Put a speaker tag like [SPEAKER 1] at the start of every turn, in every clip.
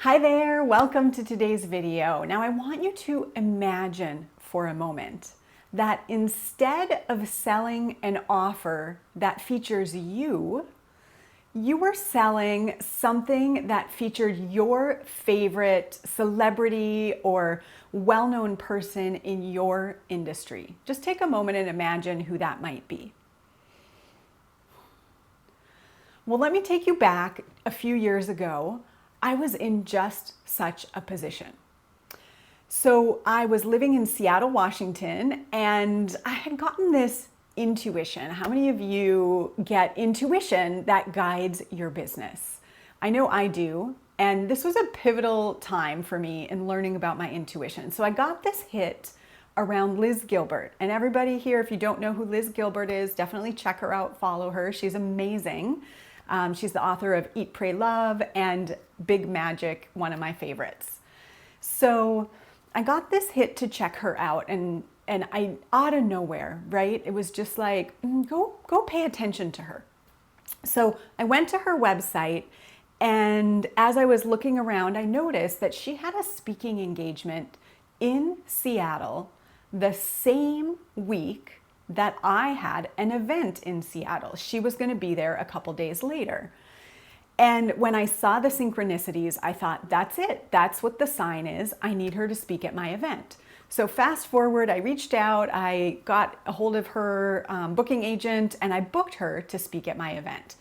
[SPEAKER 1] Hi there, welcome to today's video. Now I want you to imagine for a moment that instead of selling an offer that features you, you were selling something that featured your favorite celebrity or well-known person in your industry. Just take a moment and imagine who that might be. Well, let me take you back a few years ago. I was in just such a position. So I was living in Seattle, Washington, and I had gotten this intuition. How many of you get intuition that guides your business? I know I do, and this was a pivotal time for me in learning about my intuition. So I got this hit around Liz Gilbert. And everybody here, if you don't know who Liz Gilbert is, definitely check her out, follow her. She's amazing. She's the author of Eat, Pray, Love and Big Magic, one of my favorites. So I got this hit to check her out, and I, out of nowhere, right? It was just like, go pay attention to her. So I went to her website, and as I was looking around, I noticed that she had a speaking engagement in Seattle the same week that I had an event in Seattle. She was going to be there a couple days later. And when I saw the synchronicities, I thought, that's it. That's what the sign is. I need her to speak at my event. So fast forward, I reached out, I got a hold of her booking agent, and I booked her to speak at my event.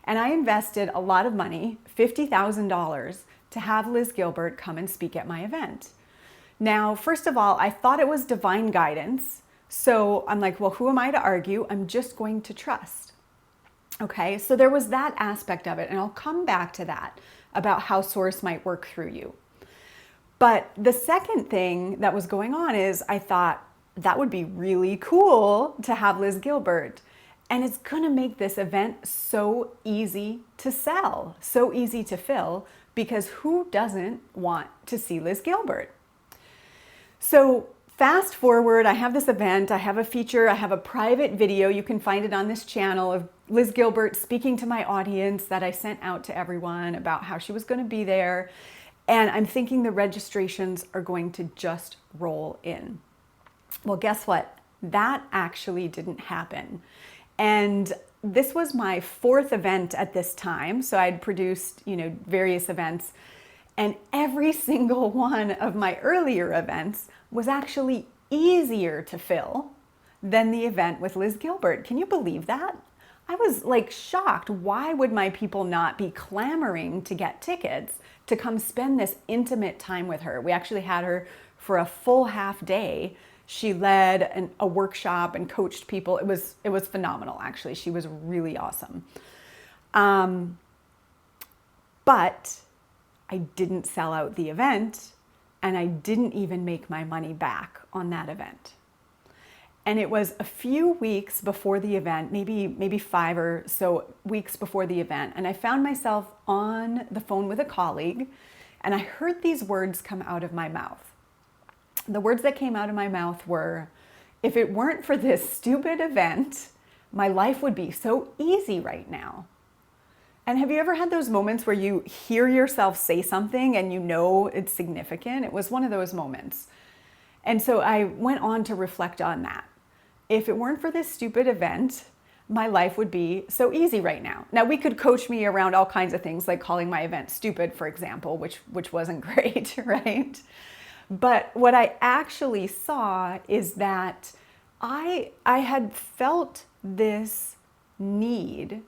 [SPEAKER 1] And I invested a lot of money, $50,000, to have Liz Gilbert come and speak at my event. Now, first of all, I thought it was divine guidance. So I'm like, well, who am I to argue? I'm just going to trust. Okay, so there was that aspect of it, and I'll come back to that about how source might work through you. But the second thing that was going on is I thought that would be really cool to have Liz Gilbert. And it's gonna make this event so easy to sell, so easy to fill, because who doesn't want to see Liz Gilbert? So fast forward, I have this event, I have a feature, I have a private video, you can find it on this channel, of Liz Gilbert speaking to my audience that I sent out to everyone about how she was going to be there. And I'm thinking the registrations are going to just roll in. Well, guess what? That actually didn't happen. And this was my fourth event at this time. So I'd produced, various events. And every single one of my earlier events was actually easier to fill than the event with Liz Gilbert. Can you believe that? I was like shocked. Why would my people not be clamoring to get tickets to come spend this intimate time with her? We actually had her for a full half day. She led a workshop and coached people. It was phenomenal, actually. She was really awesome. But I didn't sell out the event, and I didn't even make my money back on that event. And it was a few weeks before the event, maybe 5 or so weeks before the event, and I found myself on the phone with a colleague, and I heard these words come out of my mouth. The words that came out of my mouth were, if it weren't for this stupid event, my life would be so easy right now. And have you ever had those moments where you hear yourself say something and you know it's significant? It was one of those moments. And so I went on to reflect on that. If it weren't for this stupid event, my life would be so easy right now. Now, we could coach me around all kinds of things, like calling my event stupid, for example, which wasn't great, right? But what I actually saw is that I had felt this need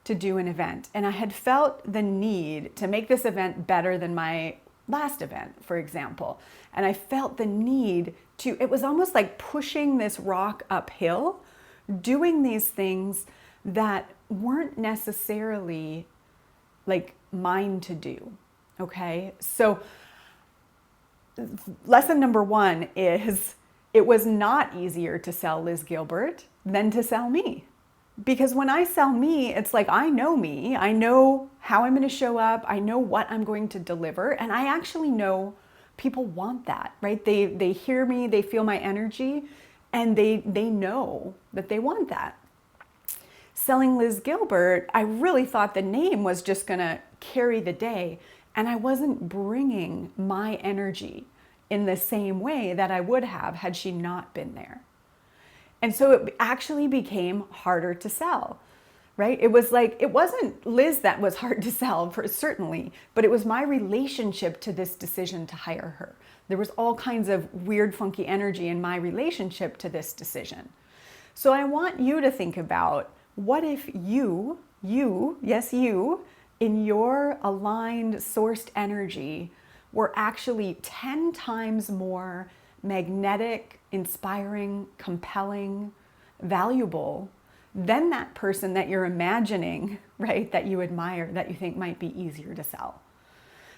[SPEAKER 1] to do an event, and I had felt the need to make this event better than my last event, for example. And I felt the need to, it was almost like pushing this rock uphill, doing these things that weren't necessarily like mine to do, okay? So lesson number 1 is it was not easier to sell Liz Gilbert than to sell me. Because when I sell me, it's like I know how I'm going to show up, I know what I'm going to deliver, and I actually know people want that, right? They hear me, they feel my energy, and they know that they want that. Selling Liz Gilbert, I really thought the name was just going to carry the day, and I wasn't bringing my energy in the same way that I would have had she not been there. And so it actually became harder to sell, right? It was like, it wasn't Liz that was hard to sell, for certainly, but it was my relationship to this decision to hire her. There was all kinds of weird, funky energy in my relationship to this decision. So I want you to think about, what if you, yes, you, in your aligned, sourced energy were actually 10 times more magnetic, inspiring, compelling, valuable than that person that you're imagining, right, that you admire, that you think might be easier to sell.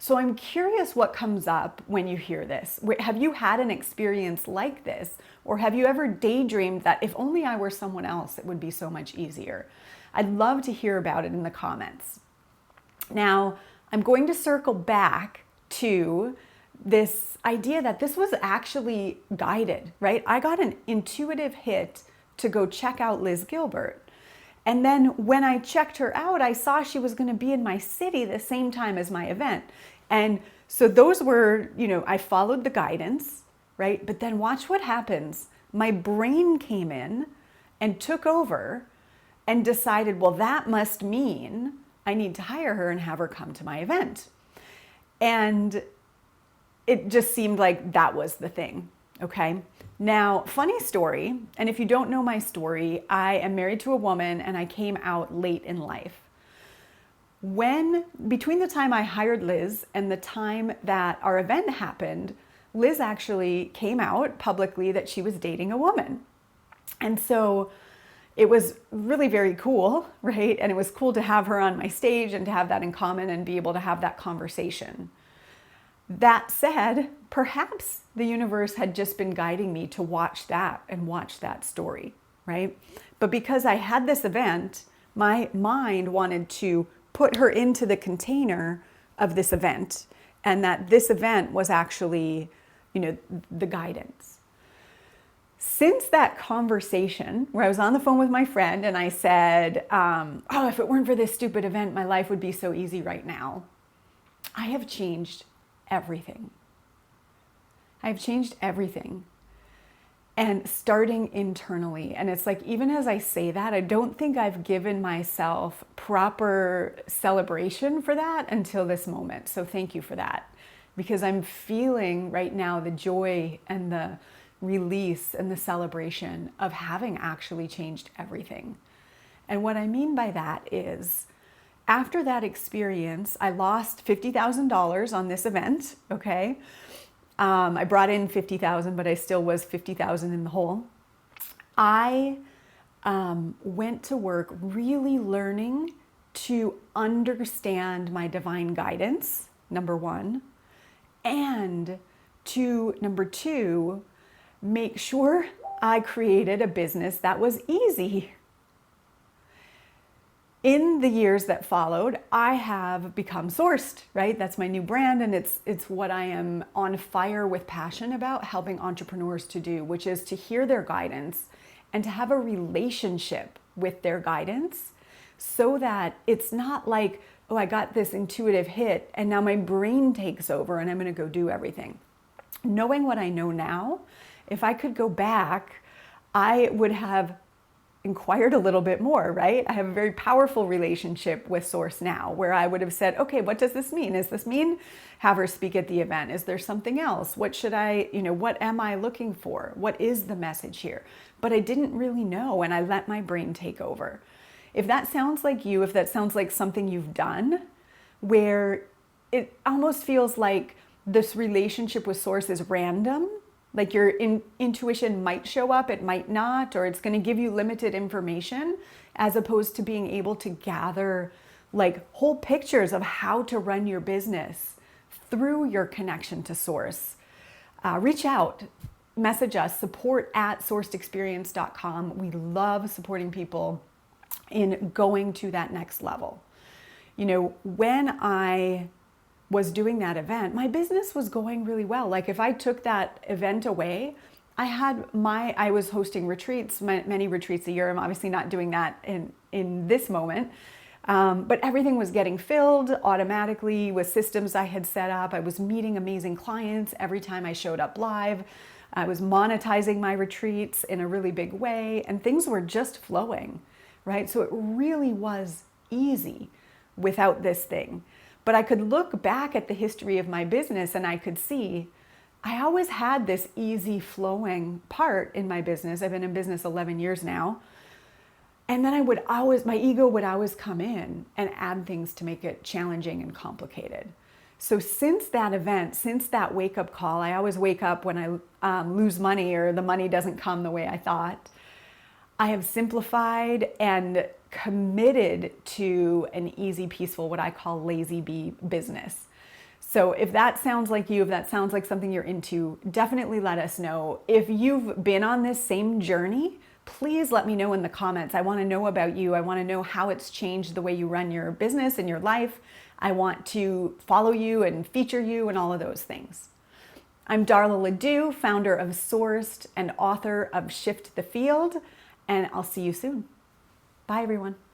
[SPEAKER 1] So I'm curious what comes up when you hear this. Have you had an experience like this? Or have you ever daydreamed that if only I were someone else, it would be so much easier? I'd love to hear about it in the comments. Now, I'm going to circle back to this idea that this was actually guided, right? I got an intuitive hit to go check out Liz Gilbert. And then when I checked her out, I saw she was going to be in my city the same time as my event. And so those were, I followed the guidance, right? But then watch what happens. My brain came in and took over and decided, well, that must mean I need to hire her and have her come to my event. And it just seemed like that was the thing, okay? Now, funny story, and if you don't know my story, I am married to a woman and I came out late in life. Between the time I hired Liz and the time that our event happened, Liz actually came out publicly that she was dating a woman. And so it was really very cool, right? And it was cool to have her on my stage and to have that in common and be able to have that conversation. That said, perhaps the universe had just been guiding me to watch that and watch that story, right? But because I had this event, my mind wanted to put her into the container of this event, and that this event was actually, the guidance. Since that conversation where I was on the phone with my friend and I said, if it weren't for this stupid event, my life would be so easy right now, I have changed everything. I've changed everything. And starting internally. And it's like, even as I say that, I don't think I've given myself proper celebration for that until this moment. So thank you for that. Because I'm feeling right now the joy and the release and the celebration of having actually changed everything. And what I mean by that is, after that experience, I lost $50,000 on this event, okay? I brought in $50,000, but I still was $50,000 in the hole. I went to work really learning to understand my divine guidance, number one, and number two, make sure I created a business that was easy. In the years that followed, I have become sourced, right? That's my new brand, and it's what I am on fire with passion about helping entrepreneurs to do, which is to hear their guidance and to have a relationship with their guidance so that it's not like, oh, I got this intuitive hit and now my brain takes over and I'm going to go do everything. Knowing what I know now, if I could go back, I would have inquired a little bit more, right? I have a very powerful relationship with Source now where I would have said, okay, what does this mean? Does this mean have her speak at the event? Is there something else? What should I, what am I looking for? What is the message here? But I didn't really know, and I let my brain take over. If that sounds like you, if that sounds like something you've done, where it almost feels like this relationship with Source is random, like your intuition might show up, it might not, or it's going to give you limited information, as opposed to being able to gather like whole pictures of how to run your business through your connection to Source. Reach out, message us, support@sourcedexperience.com. We love supporting people in going to that next level. When I was doing that event, my business was going really well. Like if I took that event away, I was hosting retreats, many retreats a year. I'm obviously not doing that in this moment. But everything was getting filled automatically with systems I had set up. I was meeting amazing clients every time I showed up live. I was monetizing my retreats in a really big way, and things were just flowing, right? So it really was easy without this thing. But I could look back at the history of my business and I could see I always had this easy flowing part in my business. I've been in business 11 years now. And then my ego would always come in and add things to make it challenging and complicated. So since that event, since that wake-up call, I always wake up when I lose money or the money doesn't come the way I thought. I have simplified and committed to an easy, peaceful, what I call lazy bee business. So if that sounds like you, if that sounds like something you're into, definitely let us know. If you've been on this same journey, please let me know in the comments. I want to know about you. I want to know how it's changed the way you run your business and your life. I want to follow you and feature you and all of those things. I'm Darla Ledoux, founder of Sourced and author of Shift the Field, and I'll see you soon. Bye, everyone.